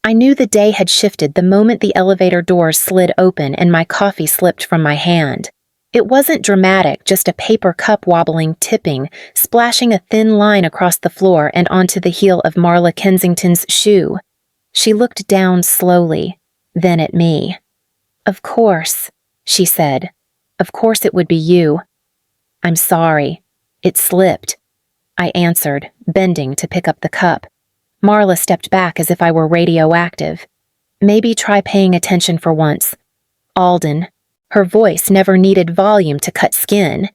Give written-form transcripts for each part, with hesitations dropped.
I knew the day had shifted the moment the elevator doors slid open and my coffee slipped from my hand. It wasn't dramatic, just a paper cup wobbling, tipping, splashing a thin line across the floor and onto the heel of Marla Kensington's shoe. She looked down slowly, then at me. "Of course," she said. "Of course it would be you." "I'm sorry. It slipped," I answered, bending to pick up the cup. Marla stepped back as if I were radioactive. "Maybe try paying attention for once. Alden." Her voice never needed volume to cut skin.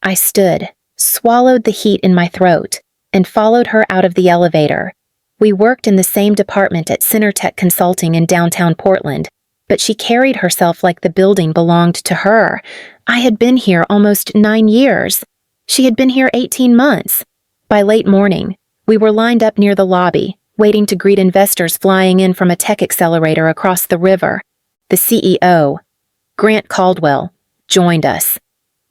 I stood, swallowed the heat in my throat, and followed her out of the elevator. We worked in the same department at Cinertech Consulting in downtown Portland, but she carried herself like the building belonged to her. I had been here almost 9 years. She had been here 18 months. By late morning, we were lined up near the lobby, waiting to greet investors flying in from a tech accelerator across the river. The CEO, Grant Caldwell, joined us,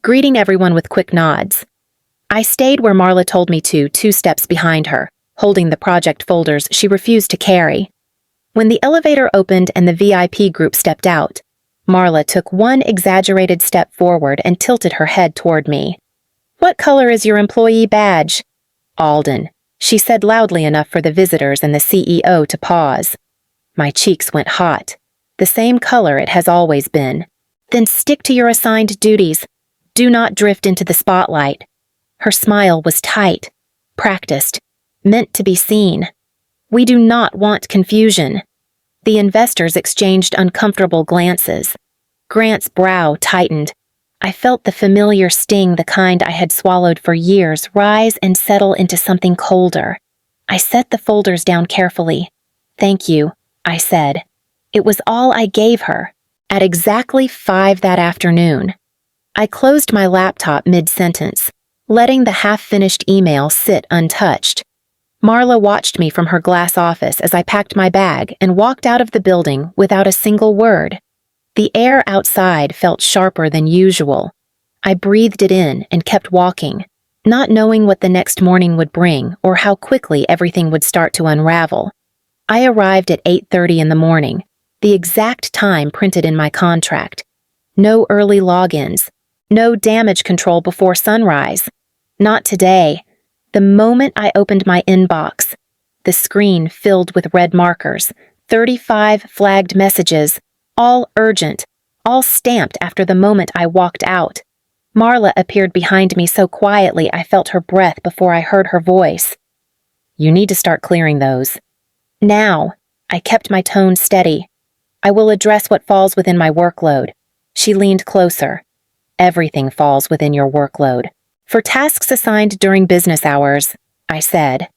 greeting everyone with quick nods. I stayed where Marla told me to, 2 steps behind her, holding the project folders she refused to carry. When the elevator opened and the VIP group stepped out, Marla took one exaggerated step forward and tilted her head toward me. "What color is your employee badge?" "Alden," she said loudly enough for the visitors and the CEO to pause. My cheeks went hot. "The same color it has always been." "Then stick to your assigned duties. Do not drift into the spotlight." Her smile was tight, practiced, meant to be seen. "We do not want confusion." The investors exchanged uncomfortable glances. Grant's brow tightened. I felt the familiar sting, the kind I had swallowed for years, rise and settle into something colder. I set the folders down carefully. "Thank you," I said. It was all I gave her, at exactly 5 that afternoon. I closed my laptop mid-sentence, letting the half-finished email sit untouched. Marla watched me from her glass office as I packed my bag and walked out of the building without a single word. The air outside felt sharper than usual. I breathed it in and kept walking, not knowing what the next morning would bring or how quickly everything would start to unravel. I arrived at 8:30 in the morning, the exact time printed in my contract. No early logins, no damage control before sunrise. Not today. The moment I opened my inbox, the screen filled with red markers, 35 flagged messages, all urgent, all stamped after the moment I walked out. Marla appeared behind me so quietly I felt her breath before I heard her voice. "You need to start clearing those." "Now." I kept my tone steady. "I will address what falls within my workload." She leaned closer. "Everything falls within your workload. For tasks assigned during business hours," I said.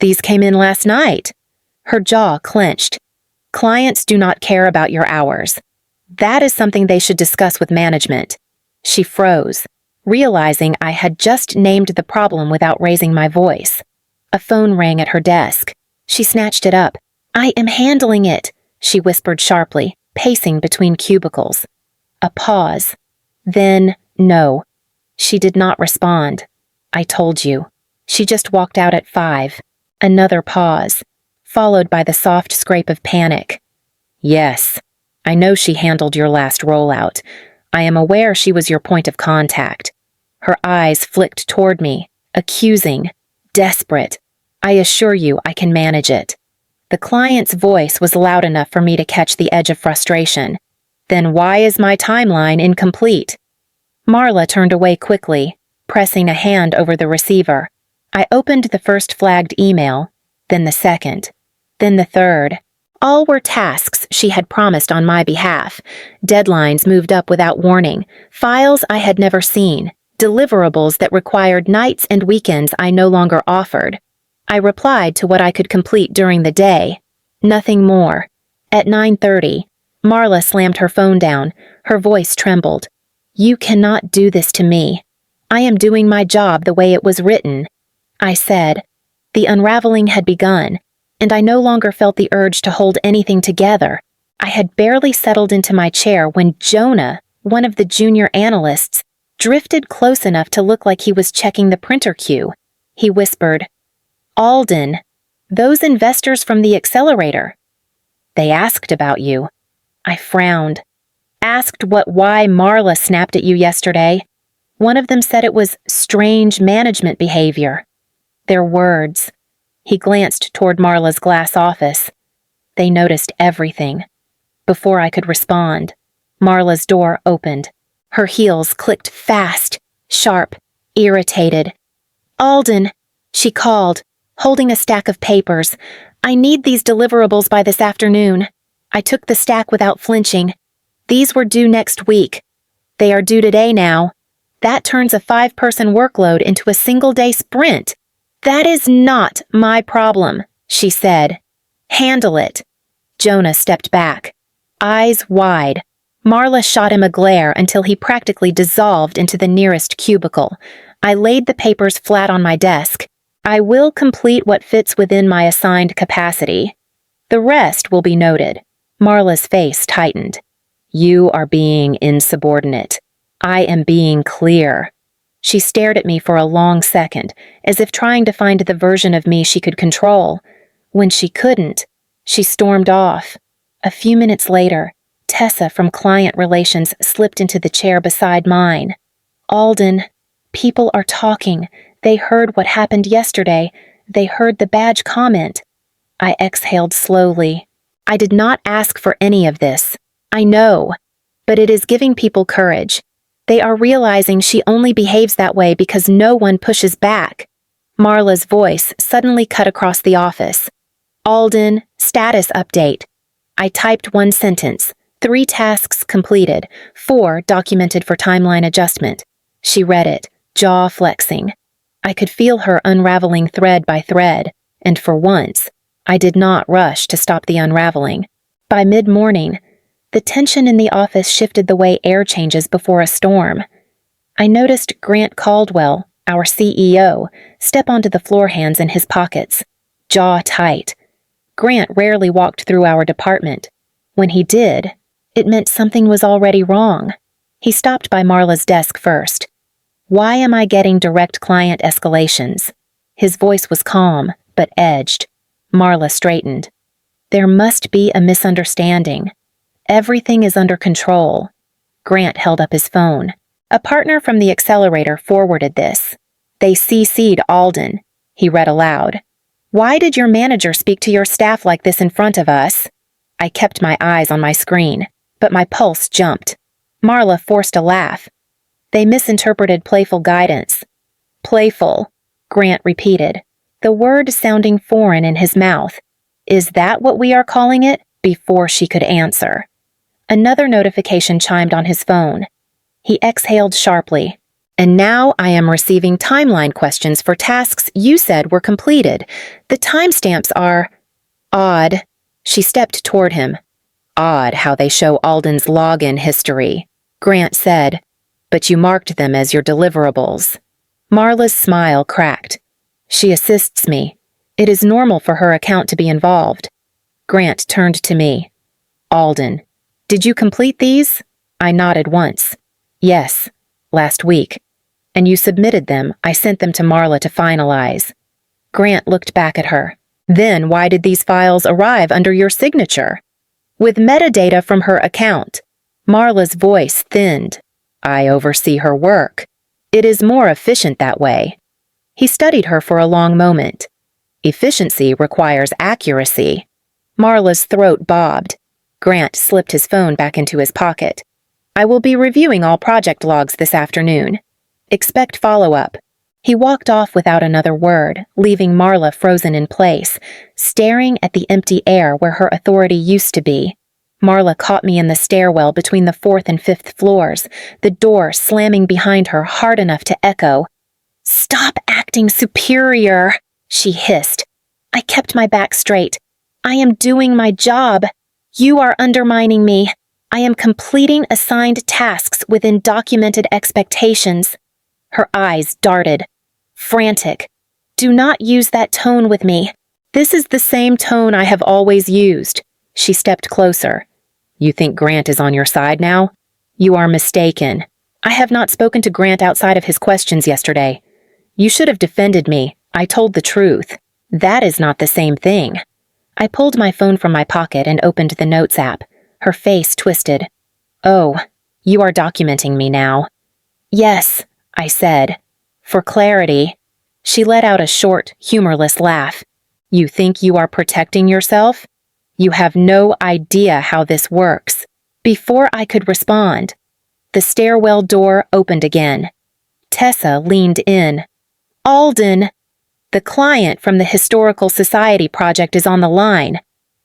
"These came in last night." Her jaw clenched. "Clients do not care about your hours. That is something they should discuss with management." She froze, realizing I had just named the problem without raising my voice. A phone rang at her desk. She snatched it up. "I am handling it," she whispered sharply, pacing between cubicles. A pause. Then, no. She did not respond. "I told you." She just walked out at 5. Another pause, followed by the soft scrape of panic. "Yes, I know she handled your last rollout. I am aware she was your point of contact." Her eyes flicked toward me, accusing, desperate. "I assure you I can manage it." The client's voice was loud enough for me to catch the edge of frustration. "Then why is my timeline incomplete?" Marla turned away quickly, pressing a hand over the receiver. I opened the first flagged email, then the second, then the third. All were tasks she had promised on my behalf. Deadlines moved up without warning, files I had never seen, deliverables that required nights and weekends I no longer offered. I replied to what I could complete during the day. Nothing more. At 9:30, Marla slammed her phone down. Her voice trembled. "You cannot do this to me. I am doing my job the way it was written." I said. The unraveling had begun, and I no longer felt the urge to hold anything together. I had barely settled into my chair when Jonah, one of the junior analysts, drifted close enough to look like he was checking the printer queue. He whispered, "Alden, those investors from the accelerator." They asked about you. I frowned. Asked why Marla snapped at you yesterday. One of them said it was strange management behavior. Their words. He glanced toward Marla's glass office. They noticed everything. Before I could respond, Marla's door opened. Her heels clicked fast, sharp, irritated. "Alden," she called, holding a stack of papers. "I need these deliverables by this afternoon." I took the stack without flinching. These were due next week. They are due today now. That turns a 5-person workload into a single-day sprint. "That is not my problem," she said. "Handle it." Jonah stepped back, eyes wide. Marla shot him a glare until he practically dissolved into the nearest cubicle. I laid the papers flat on my desk. "I will complete what fits within my assigned capacity. The rest will be noted." Marla's face tightened. "You are being insubordinate. I am being clear." She stared at me for a long second, as if trying to find the version of me she could control. When she couldn't, she stormed off. A few minutes later, Tessa from Client Relations slipped into the chair beside mine. "Alden, people are talking. They heard what happened yesterday. They heard the badge comment." I exhaled slowly. I did not ask for any of this. I know. But it is giving people courage. They are realizing she only behaves that way because no one pushes back. Marla's voice suddenly cut across the office. "Alden, status update." I typed one sentence. 3 tasks completed, 4 documented for timeline adjustment. She read it, jaw flexing. I could feel her unraveling thread by thread, and for once, I did not rush to stop the unraveling. By mid-morning, the tension in the office shifted the way air changes before a storm. I noticed Grant Caldwell, our CEO, step onto the floor, hands in his pockets, jaw tight. Grant rarely walked through our department. When he did, it meant something was already wrong. He stopped by Marla's desk first. "Why am I getting direct client escalations?" His voice was calm, but edged. Marla straightened. "There must be a misunderstanding. Everything is under control." Grant held up his phone. A partner from the accelerator forwarded this. "They CC'd Alden," he read aloud. "Why did your manager speak to your staff like this in front of us?" I kept my eyes on my screen, but my pulse jumped. Marla forced a laugh. "They misinterpreted playful guidance." "Playful," Grant repeated, the word sounding foreign in his mouth. "Is that what we are calling it?" Before she could answer. Another notification chimed on his phone. He exhaled sharply. "And now I am receiving timeline questions for tasks you said were completed. The timestamps are..." "Odd." She stepped toward him. "Odd how they show Alden's login history," Grant said. "But you marked them as your deliverables." Marla's smile cracked. "She assists me. It is normal for her account to be involved." Grant turned to me. "Alden, did you complete these?" I nodded once. "Yes, last week. And you submitted them. I sent them to Marla to finalize." Grant looked back at her. "Then why did these files arrive under your signature?" "With metadata from her account." Marla's voice thinned. "I oversee her work. It is more efficient that way." He studied her for a long moment. "Efficiency requires accuracy." Marla's throat bobbed. Grant slipped his phone back into his pocket. "I will be reviewing all project logs this afternoon. Expect follow-up." He walked off without another word, leaving Marla frozen in place, staring at the empty air where her authority used to be. Marla caught me in the stairwell between the 4th and 5th floors, the door slamming behind her hard enough to echo. "Stop acting superior," she hissed. I kept my back straight. "I am doing my job. You are undermining me. I am completing assigned tasks within documented expectations." Her eyes darted. Frantic. "Do not use that tone with me. This is the same tone I have always used." She stepped closer. "You think Grant is on your side now? You are mistaken. I have not spoken to Grant outside of his questions yesterday. You should have defended me. I told the truth. That is not the same thing." I pulled my phone from my pocket and opened the Notes app. Her face twisted. "Oh, you are documenting me now." "Yes," I said. "For clarity." She let out a short, humorless laugh. "You think you are protecting yourself? You have no idea how this works." Before I could respond, the stairwell door opened again. Tessa leaned in. "Alden, the client from the Historical Society project is on the line.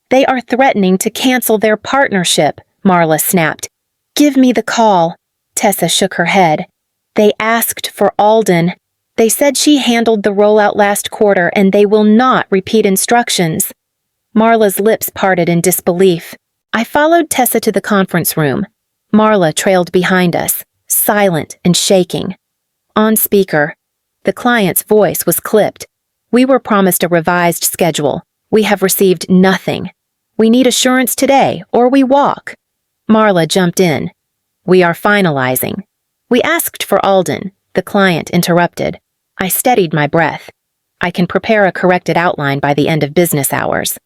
They are threatening to cancel their partnership," Marla snapped. "Give me the call." Tessa shook her head. "They asked for Alden. They said she handled the rollout last quarter and they will not repeat instructions." Marla's lips parted in disbelief. I followed Tessa to the conference room. Marla trailed behind us, silent and shaking. On speaker, the client's voice was clipped. "We were promised a revised schedule. We have received nothing. We need assurance today, or we walk." Marla jumped in. "We are finalizing." "We asked for Alden," the client interrupted. I steadied my breath. "I can prepare a corrected outline by the end of business hours."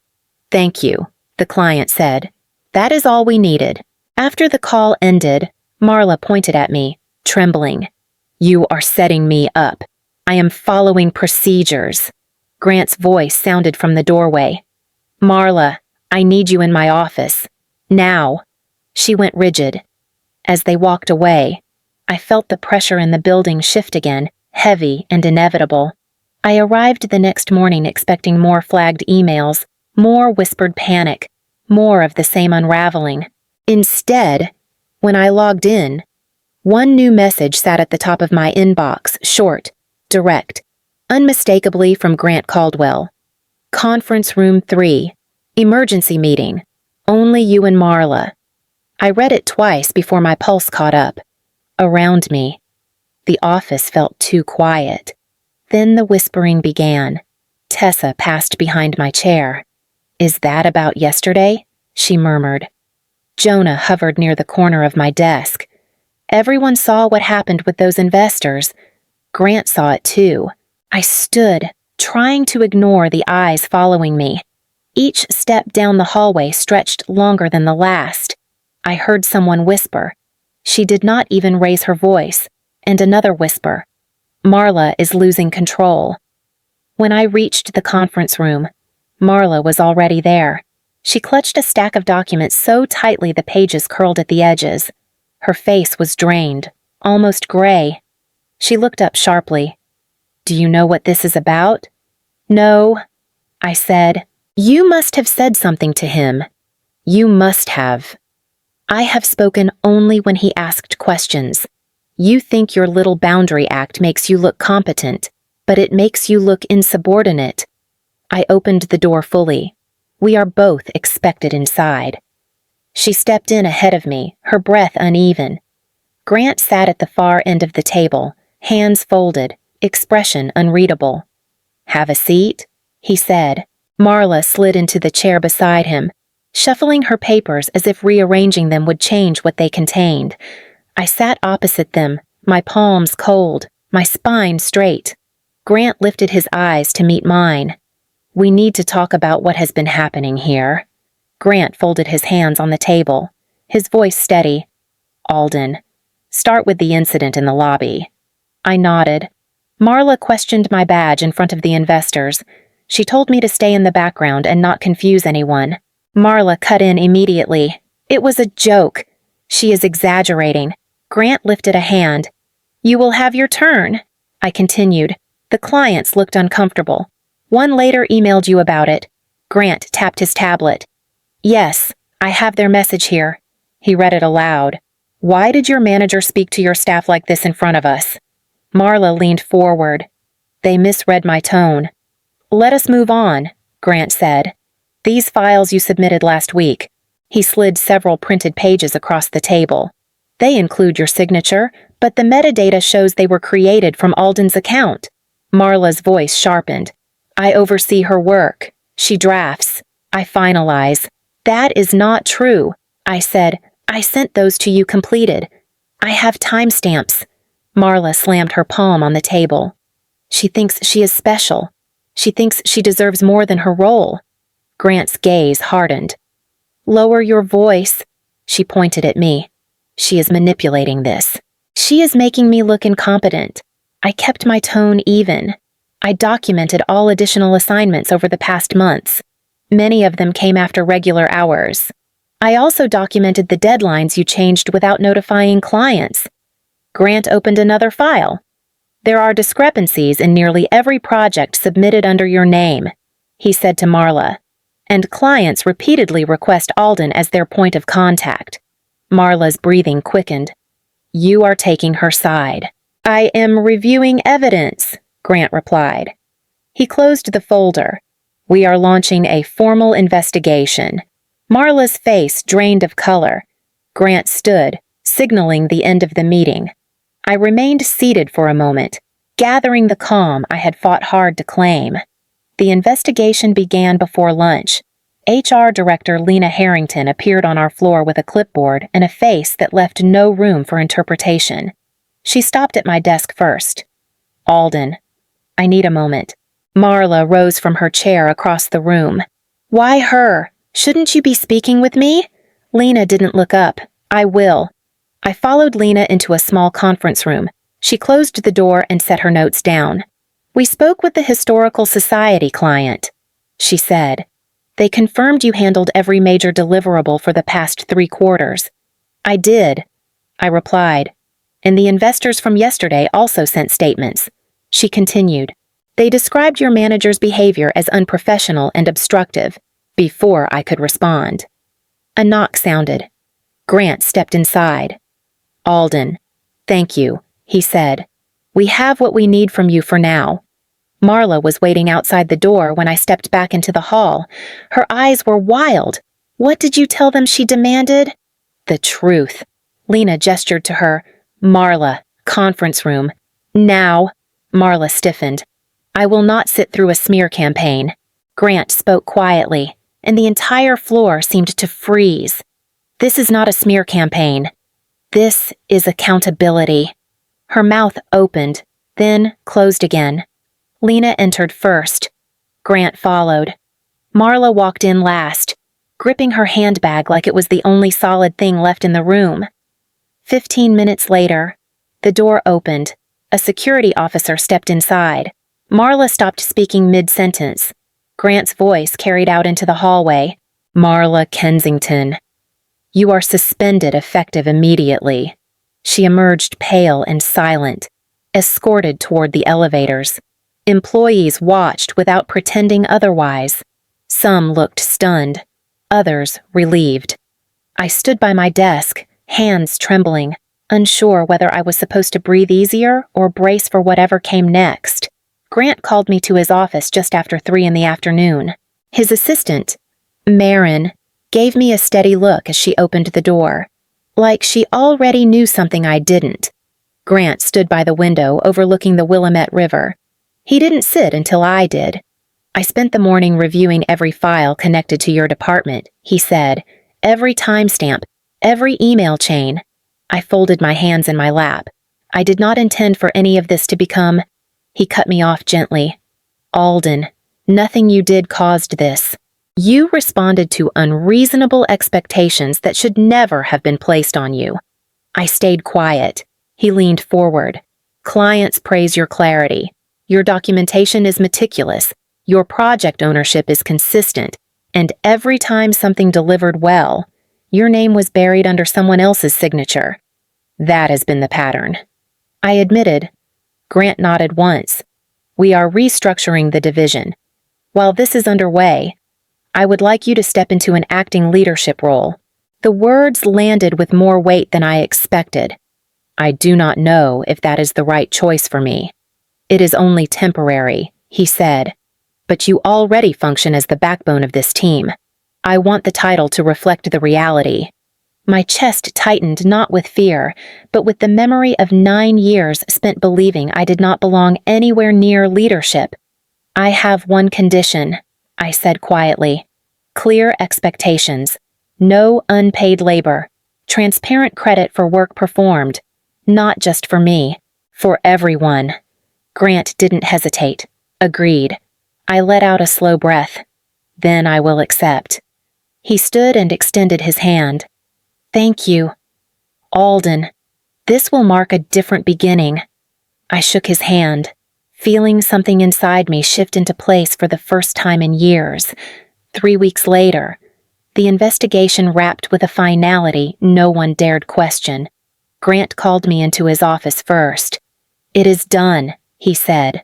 "Thank you," the client said. "That is all we needed." After the call ended, Marla pointed at me, trembling. "You are setting me up. I am following procedures." Grant's voice sounded from the doorway. "Marla, I need you in my office. Now." She went rigid. As they walked away, I felt the pressure in the building shift again, heavy and inevitable. I arrived the next morning expecting more flagged emails, more whispered panic, more of the same unraveling. Instead, when I logged in, one new message sat at the top of my inbox, short, direct, unmistakably from Grant Caldwell. "Conference Room 3. Emergency meeting. Only you and Marla." I read it twice before my pulse caught up. Around me, the office felt too quiet. Then the whispering began. Tessa passed behind my chair. "Is that about yesterday?" she murmured. Jonah hovered near the corner of my desk. "Everyone saw what happened with those investors. Grant saw it too." I stood, trying to ignore the eyes following me. Each step down the hallway stretched longer than the last. I heard someone whisper. She did not even raise her voice, and another whisper. "Marla is losing control." When I reached the conference room, Marla was already there. She clutched a stack of documents so tightly the pages curled at the edges. Her face was drained, almost gray. She looked up sharply. "Do you know what this is about?" "No," I said. "You must have said something to him. You must have." "I have spoken only when he asked questions. You think your little boundary act makes you look competent, but it makes you look insubordinate." I opened the door fully. "We are both expected inside." She stepped in ahead of me, her breath uneven. Grant sat at the far end of the table, hands folded, expression unreadable. "Have a seat," he said. Marla slid into the chair beside him, shuffling her papers as if rearranging them would change what they contained. I sat opposite them, my palms cold, my spine straight. Grant lifted his eyes to meet mine. "We need to talk about what has been happening here." Grant folded his hands on the table, his voice steady. "Alden, start with the incident in the lobby." I nodded. Marla questioned my badge in front of the investors. She told me to stay in the background and not confuse anyone. Marla cut in immediately. "It was a joke. She is exaggerating." Grant lifted a hand. "You will have your turn," I continued. The clients looked uncomfortable. "One later emailed you about it." Grant tapped his tablet. "Yes, I have their message here." He read it aloud. "Why did your manager speak to your staff like this in front of us?" Marla leaned forward. They misread my tone. "Let us move on," Grant said. "These files you submitted last week." He slid several printed pages across the table. "They include your signature, but the metadata shows they were created from Alden's account." Marla's voice sharpened. "I oversee her work. She drafts. I finalize." "That is not true," I said. "I sent those to you completed. I have timestamps." Marla slammed her palm on the table. "She thinks she is special. She thinks she deserves more than her role." Grant's gaze hardened. "Lower your voice," she pointed at me. "She is manipulating this. She is making me look incompetent." I kept my tone even. I documented all additional assignments over the past months. Many of them came after regular hours. I also documented the deadlines you changed without notifying clients. Grant opened another file. "There are discrepancies in nearly every project submitted under your name," he said to Marla, "and clients repeatedly request Alden as their point of contact." Marla's breathing quickened. "You are taking her side." "I am reviewing evidence," Grant replied. He closed the folder. "We are launching a formal investigation." Marla's face drained of color. Grant stood, signaling the end of the meeting. I remained seated for a moment, gathering the calm I had fought hard to claim. The investigation began before lunch. HR Director Lena Harrington appeared on our floor with a clipboard and a face that left no room for interpretation. She stopped at my desk first. "Alden, I need a moment." Marla rose from her chair across the room. "Why her? Shouldn't you be speaking with me?" Lena didn't look up. "I will." I followed Lena into a small conference room. She closed the door and set her notes down. "We spoke with the Historical Society client," she said. "They confirmed you handled every major deliverable for the past 3 quarters. "I did," I replied. "And the investors from yesterday also sent statements." She continued. "They described your manager's behavior as unprofessional and obstructive," before I could respond. A knock sounded. Grant stepped inside. "Alden, thank you," he said. "We have what we need from you for now." Marla was waiting outside the door when I stepped back into the hall. Her eyes were wild. "What did you tell them?" she demanded. "The truth." Lena gestured to her. "Marla, conference room. Now." Marla stiffened. "I will not sit through a smear campaign." Grant spoke quietly, and the entire floor seemed to freeze. "This is not a smear campaign. This is accountability." Her mouth opened, then closed again. Lena entered first. Grant followed. Marla walked in last, gripping her handbag like it was the only solid thing left in the room. 15 minutes later, the door opened. A security officer stepped inside. Marla stopped speaking mid-sentence. Grant's voice carried out into the hallway. "Marla Kensington, you are suspended effective immediately." She emerged pale and silent, escorted toward the elevators. Employees watched without pretending otherwise. Some looked stunned, others relieved. I stood by my desk, hands trembling, unsure whether I was supposed to breathe easier or brace for whatever came next. Grant called me to his office just after 3 in the afternoon. His assistant, Marin, gave me a steady look as she opened the door, like she already knew something I didn't. Grant stood by the window overlooking the Willamette River. He didn't sit until I did. "I spent the morning reviewing every file connected to your department," he said. "Every timestamp, every email chain." I folded my hands in my lap. I did not intend for any of this to become... He cut me off gently. "Alden, nothing you did caused this. You responded to unreasonable expectations that should never have been placed on you." I stayed quiet. He leaned forward. "Clients praise your clarity. Your documentation is meticulous. Your project ownership is consistent. And every time something delivered well, your name was buried under someone else's signature. That has been the pattern." I admitted. Grant nodded once. "We are restructuring the division. While this is underway, I would like you to step into an acting leadership role." The words landed with more weight than I expected. "I do not know if that is the right choice for me." "It is only temporary," he said. "But you already function as the backbone of this team. I want the title to reflect the reality." My chest tightened not with fear, but with the memory of 9 years spent believing I did not belong anywhere near leadership. "I have one condition," I said quietly. "Clear expectations. No unpaid labor. Transparent credit for work performed. Not just for me. For everyone." Grant didn't hesitate. Agreed. I let out a slow breath. Then I will accept." He stood and extended his hand. "Thank you. Alden, this will mark a different beginning." I shook his hand, feeling something inside me shift into place for the first time in years. 3 weeks later, the investigation wrapped with a finality no one dared question. Grant called me into his office first. "It is done," he said.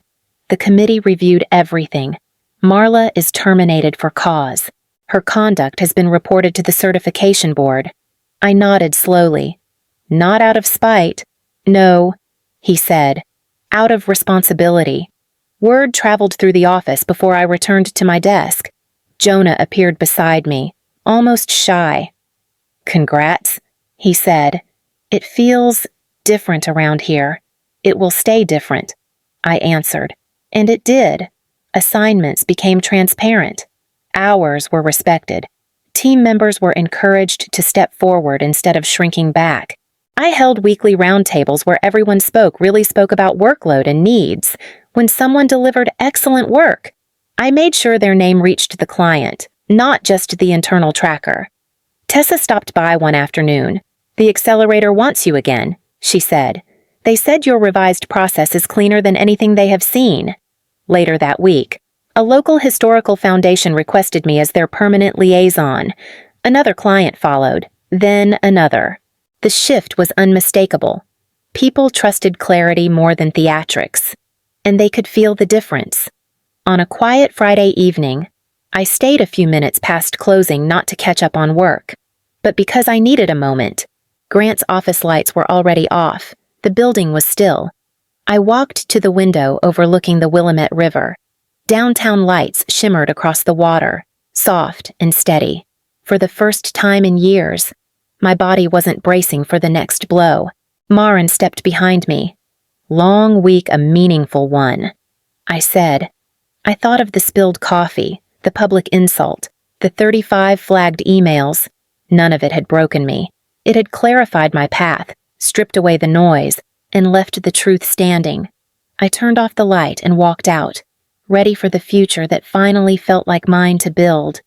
"The committee reviewed everything. Marla is terminated for cause. Her conduct has been reported to the certification board." I nodded slowly. "Not out of spite." "No," he said, "out of responsibility." Word traveled through the office before I returned to my desk. Jonah appeared beside me, almost shy. "Congrats," he said. "It feels different around here." "It will stay different," I answered. And it did. Assignments became transparent. Hours were respected. Team members were encouraged to step forward instead of shrinking back. I held weekly roundtables where everyone really spoke about workload and needs. When someone delivered excellent work, I made sure their name reached the client, not just the internal tracker. Tessa stopped by one afternoon. "The accelerator wants you again," she said. "They said your revised process is cleaner than anything they have seen." Later that week, a local historical foundation requested me as their permanent liaison. Another client followed, then another. The shift was unmistakable. People trusted clarity more than theatrics, and they could feel the difference. On a quiet Friday evening, I stayed a few minutes past closing not to catch up on work, but because I needed a moment. Grant's office lights were already off. The building was still. I walked to the window overlooking the Willamette River. Downtown lights shimmered across the water, soft and steady. For the first time in years, my body wasn't bracing for the next blow. Maren stepped behind me. "Long week, a meaningful one," I said. I thought of the spilled coffee, the public insult, the 35 flagged emails. None of it had broken me. It had clarified my path, stripped away the noise, and left the truth standing. I turned off the light and walked out, ready for the future that finally felt like mine to build.